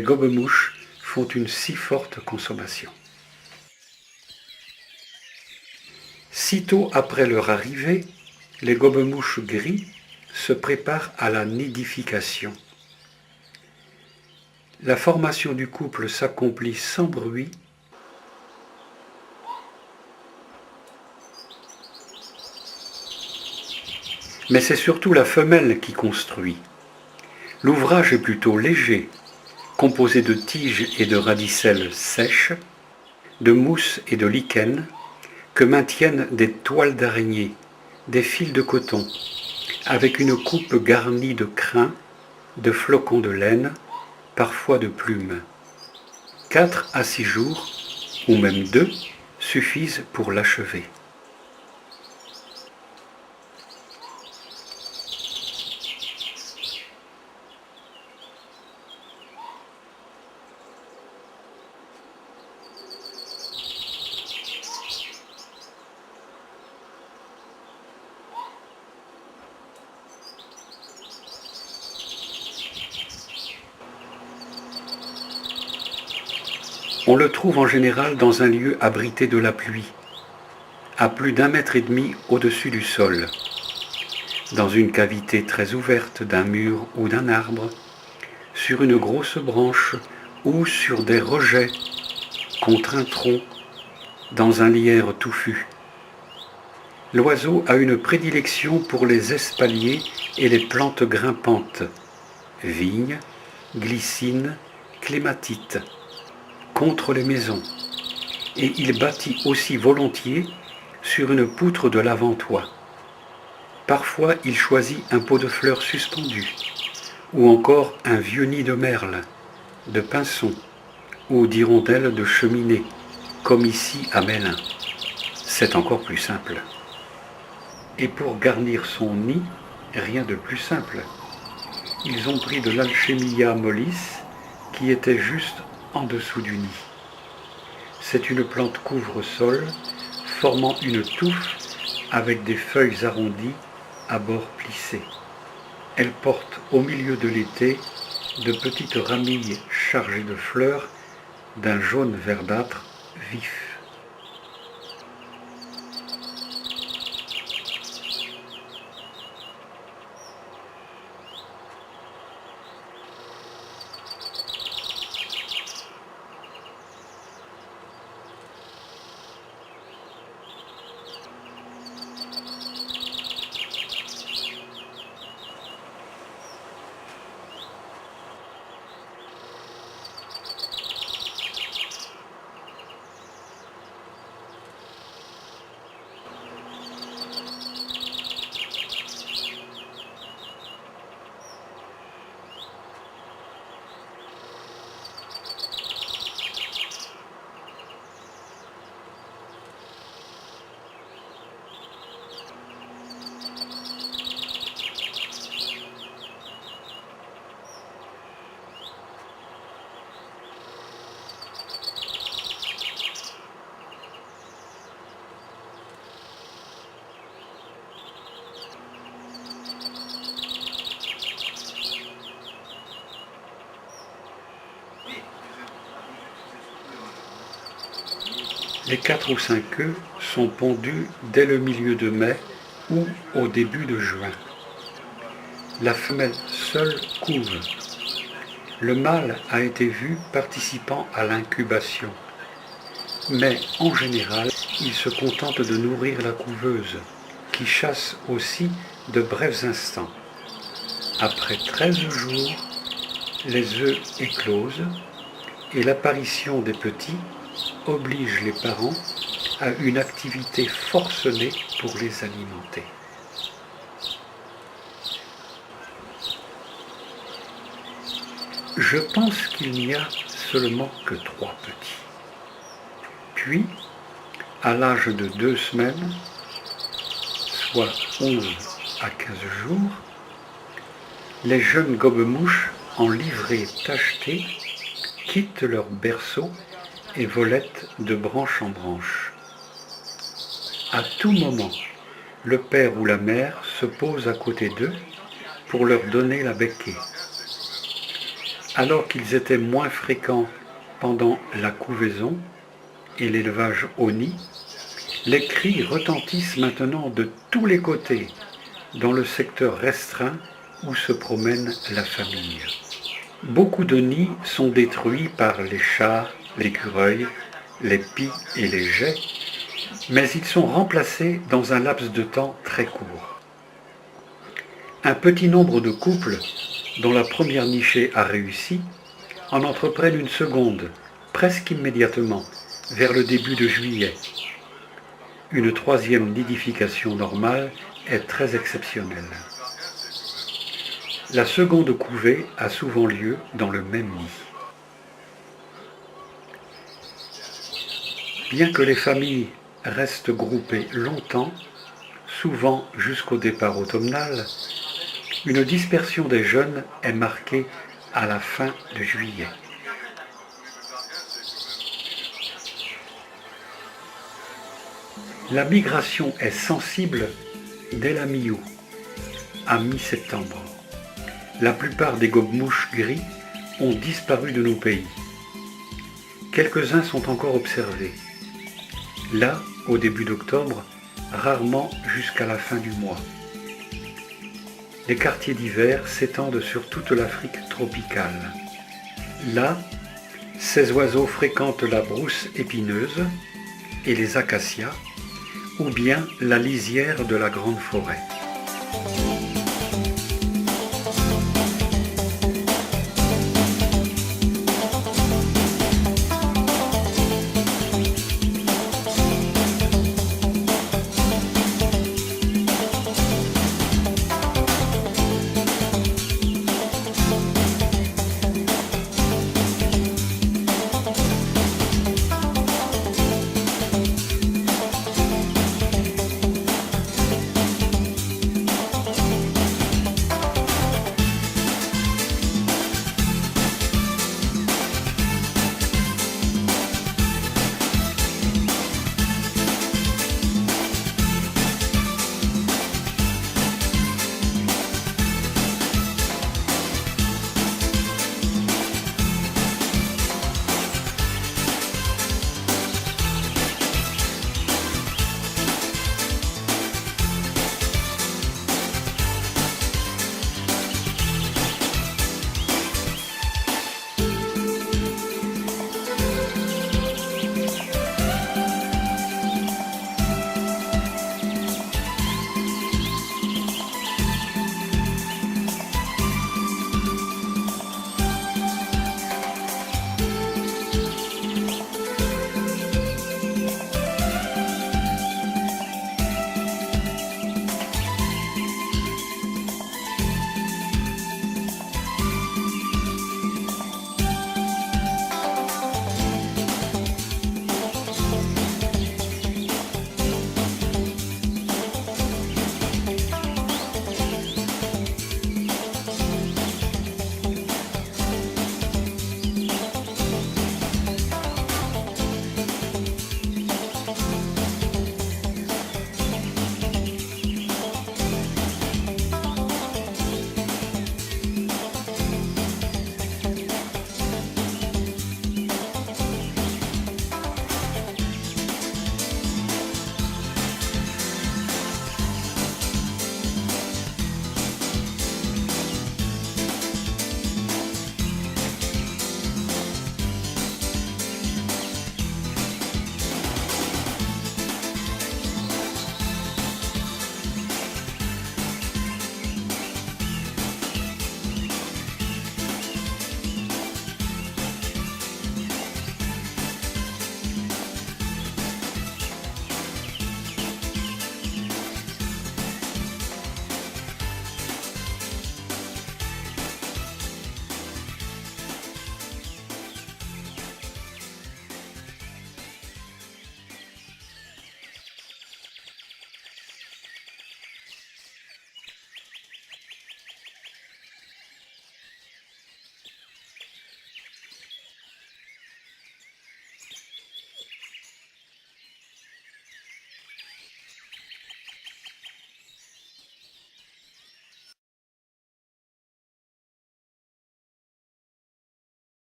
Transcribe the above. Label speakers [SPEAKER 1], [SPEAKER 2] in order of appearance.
[SPEAKER 1] les gobe-mouches font une si forte consommation. Sitôt après leur arrivée, les gobe-mouches gris se préparent à la nidification. La formation du couple s'accomplit sans bruit, mais c'est surtout la femelle qui construit. L'ouvrage est plutôt léger, composé de tiges et de radicelles sèches, de mousse et de lichen, que maintiennent des toiles d'araignée, des fils de coton, avec une coupe garnie de crins, de flocons de laine, parfois de plumes. 4 à 6 jours, ou même 2, suffisent pour l'achever. On le trouve en général dans un lieu abrité de la pluie, à plus d'1,5 mètre au-dessus du sol, dans une cavité très ouverte d'un mur ou d'un arbre, sur une grosse branche ou sur des rejets contre un tronc, dans un lierre touffu. L'oiseau a une prédilection pour les espaliers et les plantes grimpantes, vignes, glycines, clématites, contre les maisons, et il bâtit aussi volontiers sur une poutre de l'avant-toit. Parfois il choisit un pot de fleurs suspendu, ou encore un vieux nid de merle, de pinsons, ou d'hirondelles de cheminée, comme ici à Mélin. C'est encore plus simple. Et pour garnir son nid, rien de plus simple. Ils ont pris de l'Alchemia mollis, qui était juste en dessous du nid. C'est une plante couvre-sol formant une touffe avec des feuilles arrondies à bords plissés. Elle porte au milieu de l'été de petites ramilles chargées de fleurs d'un jaune verdâtre vif. Les 4 ou 5 œufs sont pondus dès le milieu de mai ou au début de juin. La femelle seule couve. Le mâle a été vu participant à l'incubation, mais en général, il se contente de nourrir la couveuse, qui chasse aussi de brefs instants. Après 13 jours, les œufs éclosent et l'apparition des petits oblige les parents à une activité forcenée pour les alimenter. Je pense qu'il n'y a seulement que 3 petits. Puis, à l'âge de 2 semaines, soit 11 à 15 jours, les jeunes gobe-mouches en livrée tachetée quittent leur berceau et volettent de branche en branche. À tout moment, le père ou la mère se pose à côté d'eux pour leur donner la becquée. Alors qu'ils étaient moins fréquents pendant la couvaison et l'élevage au nid, les cris retentissent maintenant de tous les côtés dans le secteur restreint où se promène la famille. Beaucoup de nids sont détruits par les chats, l'écureuil, les pies et les geais, mais ils sont remplacés dans un laps de temps très court. Un petit nombre de couples, dont la première nichée a réussi, en entreprennent une seconde, presque immédiatement, vers le début de juillet. Une troisième nidification normale est très exceptionnelle. La seconde couvée a souvent lieu dans le même nid. Bien que les familles restent groupées longtemps, souvent jusqu'au départ automnal, une dispersion des jeunes est marquée à la fin de juillet. La migration est sensible dès la mi-août à mi-septembre. La plupart des gobe-mouches gris ont disparu de nos pays. Quelques-uns sont encore observés. Là, au début d'octobre, rarement jusqu'à la fin du mois. Les quartiers d'hiver s'étendent sur toute l'Afrique tropicale. Là, ces oiseaux fréquentent la brousse épineuse et les acacias, ou bien la lisière de la grande forêt.